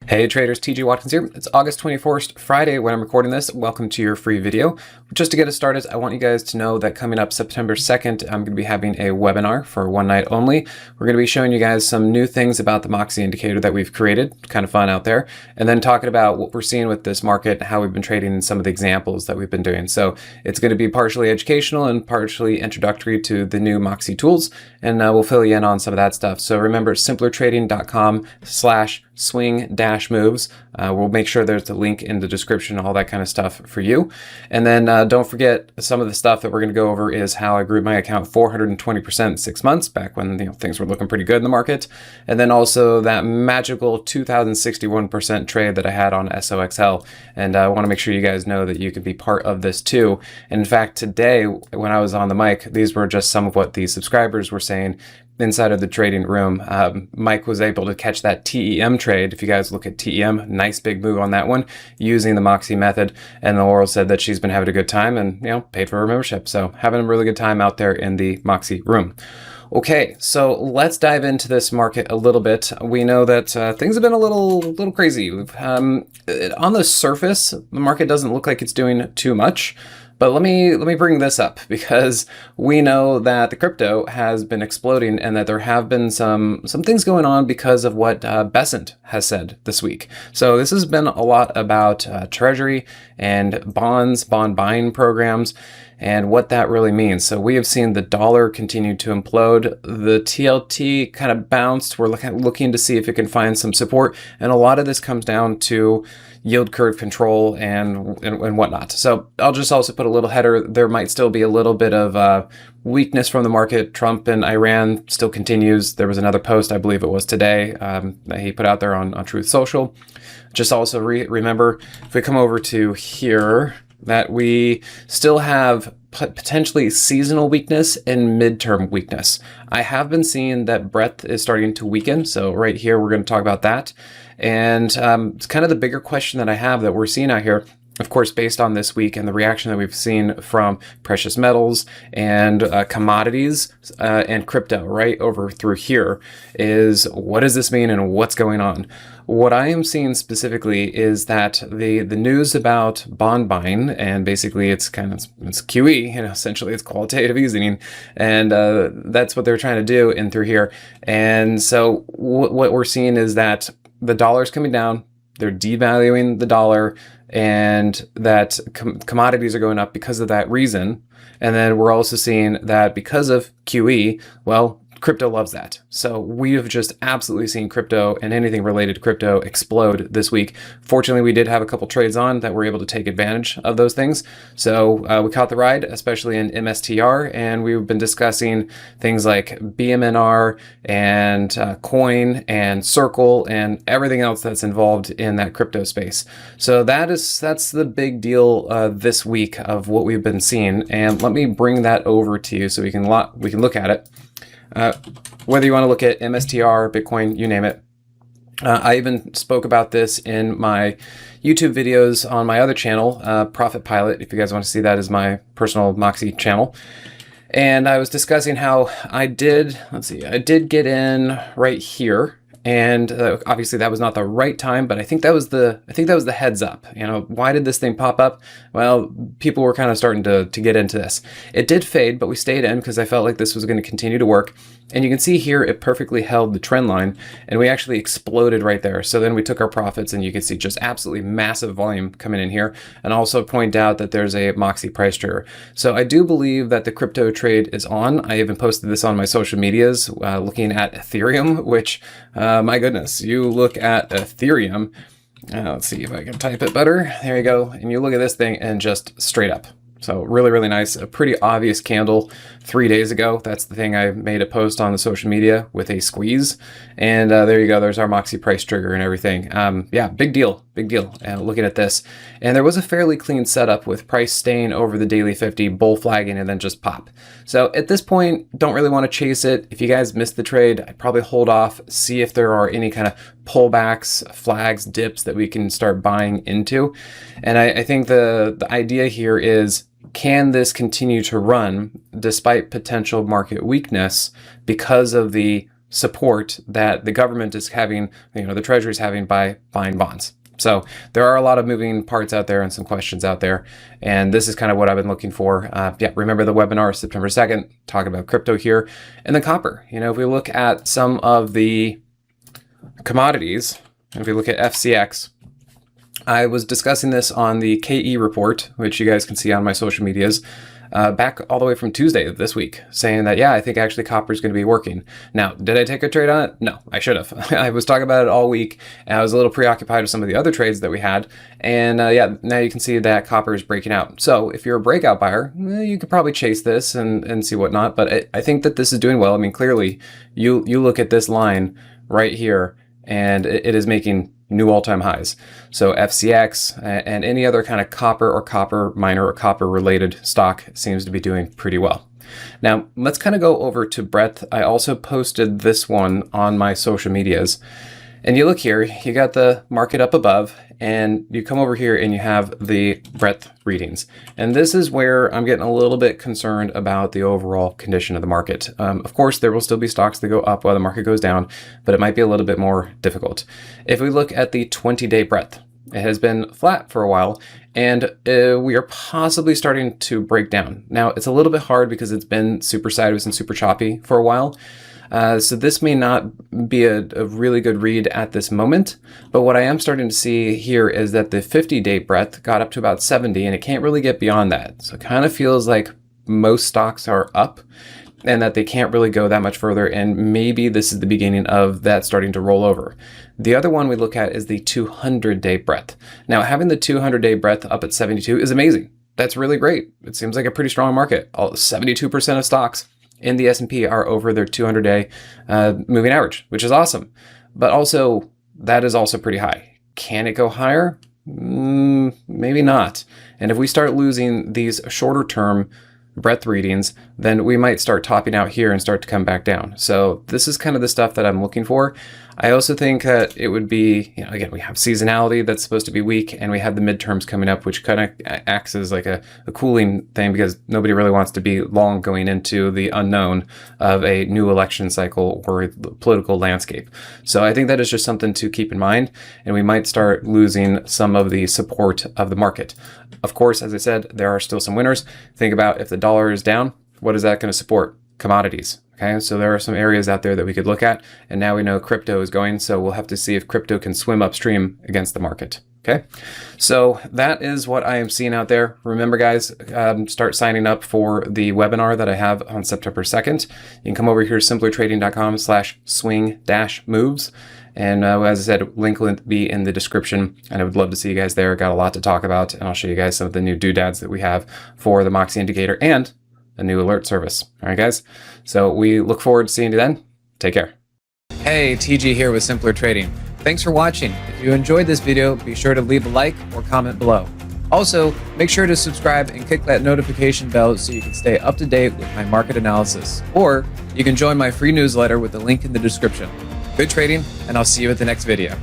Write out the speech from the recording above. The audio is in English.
Hey traders, TJ Watkins here. It's August 21st, Friday when I'm recording this. Welcome to your free video. Just to get us started, I want you guys to know that coming up September 2nd, I'm going to be having a webinar for one night only. We're going to be showing you guys some new things about the Moxie indicator that we've created, kind of fun out there, and then talking about what we're seeing with this market, how we've been trading, and some of the examples that we've been doing. So it's going to be partially educational and partially introductory to the new Moxie tools, and we'll fill you in on some of that stuff. So remember, simplertrading.com/swing-moves. We'll make sure there's the link in the description, all that kind of stuff for you. And then don't forget, some of the stuff that we're going to go over is how I grew my account 420% in 6 months, back when things were looking pretty good in the market. And then also that magical 2,061% trade that I had on SOXL. And I want to make sure you guys know that you can be part of this too. And in fact, today when I was on the mic, these were just some of what the subscribers were saying inside of the trading room. Mike was able to catch that TEM trade. If you guys look at TEM, nice big move on that one using the Moxie method. And Laurel said that she's been having a good time and, paid for her membership. So having a really good time out there in the Moxie room. Okay, so let's dive into this market a little bit. We know that things have been a little crazy. On the surface, the market doesn't look like it's doing too much. But let me bring this up because we know that the crypto has been exploding and that there have been some things going on because of what Besant has said this week. So this has been a lot about Treasury and bonds, bond buying programs, and what that really means. So we have seen the dollar continue to implode. The TLT kind of bounced. We're looking to see if it can find some support. And a lot of this comes down to yield curve control and whatnot. So I'll just also put a little header. There might still be a little bit of weakness from the market. Trump and Iran still continues. There was another post, I believe it was today, that he put out there on Truth Social. Just also remember, if we come over to here, that we still have potentially seasonal weakness and midterm weakness. I have been seeing that breadth is starting to weaken. So right here, we're going to talk about that. And it's kind of the bigger question that I have that we're seeing out here, of course, based on this week and the reaction that we've seen from precious metals and commodities and crypto right over through here, is what does this mean and what's going on? What I am seeing specifically is that the news about bond buying, and basically it's QE, essentially it's quantitative easing, and that's what they're trying to do in through here. And so what we're seeing is that the dollar's coming down, they're devaluing the dollar, and that commodities are going up because of that reason. And then we're also seeing that because of QE, well, crypto loves that. So we have just absolutely seen crypto and anything related to crypto explode this week. Fortunately, we did have a couple trades on that were able to take advantage of those things. So we caught the ride, especially in MSTR, and we've been discussing things like BMNR and Coin and Circle and everything else that's involved in that crypto space. So that's the big deal this week of what we've been seeing. And let me bring that over to you so we can look at it. Whether you want to look at MSTR, Bitcoin, you name it. I even spoke about this in my YouTube videos on my other channel, Profit Pilot, if you guys want to see that as my personal Moxie channel. And I was discussing how I did get in right here. And obviously that was not the right time, but I think that was the heads up. Why did this thing pop up? Well, people were kind of starting to get into this. It did fade, but we stayed in because I felt like this was going to continue to work. And you can see here, it perfectly held the trend line, and we actually exploded right there. So then we took our profits, and you can see just absolutely massive volume coming in here. And also point out that there's a Moxie price trigger. So I do believe that the crypto trade is on. I even posted this on my social medias, looking at Ethereum, which, my goodness, you look at Ethereum. Let's see if I can type it better. There you go. And you look at this thing and just straight up. So really, really nice. A pretty obvious candle 3 days ago. That's the thing. I made a post on the social media with a squeeze. And there you go. There's our Moxie price trigger and everything. Yeah, big deal. Big deal. And looking at this. And there was a fairly clean setup with price staying over the daily 50, bull flagging, and then just pop. So at this point, don't really want to chase it. If you guys missed the trade, I'd probably hold off, see if there are any kind of pullbacks, flags, dips that we can start buying into. And I think the idea here is, can this continue to run despite potential market weakness because of the support that the government is having, the Treasury is having by buying bonds. So there are a lot of moving parts out there and some questions out there. And this is kind of what I've been looking for. Remember the webinar September 2nd, talking about crypto here. And then copper. If we look at some of the commodities, if we look at FCX, I was discussing this on the KE report, which you guys can see on my social medias, back all the way from Tuesday of this week, saying that, I think actually copper is going to be working. Now, did I take a trade on it? No, I should have. I was talking about it all week, and I was a little preoccupied with some of the other trades that we had. And now you can see that copper is breaking out. So if you're a breakout buyer, you could probably chase this and see whatnot. But I think that this is doing well. I mean, clearly, you look at this line right here, and it is making new all-time highs. So FCX and any other kind of copper or copper miner or copper related stock seems to be doing pretty well. Now let's kind of go over to breadth. I also posted this one on my social medias. And you look here, you got the market up above, and you come over here and you have the breadth readings. And this is where I'm getting a little bit concerned about the overall condition of the market. Of course, there will still be stocks that go up while the market goes down, but it might be a little bit more difficult. If we look at the 20-day breadth, it has been flat for a while, and we are possibly starting to break down. Now, it's a little bit hard because it's been super sideways and super choppy for a while. So this may not be a really good read at this moment, but what I am starting to see here is that the 50-day breadth got up to about 70, and it can't really get beyond that. So it kind of feels like most stocks are up and that they can't really go that much further, and maybe this is the beginning of that starting to roll over. The other one we look at is the 200-day breadth. Now, having the 200-day breadth up at 72 is amazing. That's really great. It seems like a pretty strong market. 72% of stocks in the S&P are over their 200-day moving average, which is awesome. But also, that is also pretty high. Can it go higher? Maybe not. And if we start losing these shorter term breadth readings, then we might start topping out here and start to come back down. So this is kind of the stuff that I'm looking for. I also think that it would be, again, we have seasonality that's supposed to be weak, and we have the midterms coming up, which kind of acts as like a cooling thing because nobody really wants to be long going into the unknown of a new election cycle or the political landscape. So I think that is just something to keep in mind, and we might start losing some of the support of the market. Of course, as I said, there are still some winners. Think about if the dollar is down, what is that going to support? Commodities. Okay, so there are some areas out there that we could look at, and now we know crypto is going, so we'll have to see if crypto can swim upstream against the market. Okay, so that is what I am seeing out there. Remember, guys, start signing up for the webinar that I have on September 2nd. You can come over here to simplertrading.com/swing-moves. And as I said, link will be in the description, and I would love to see you guys there. Got a lot to talk about, and I'll show you guys some of the new doodads that we have for the Moxie indicator and a new alert service. All right, guys. So we look forward to seeing you then. Take care. Hey, TG here with Simpler Trading. Thanks for watching. If you enjoyed this video, be sure to leave a like or comment below. Also, make sure to subscribe and click that notification bell so you can stay up to date with my market analysis. Or you can join my free newsletter with the link in the description. Good trading, and I'll see you at the next video.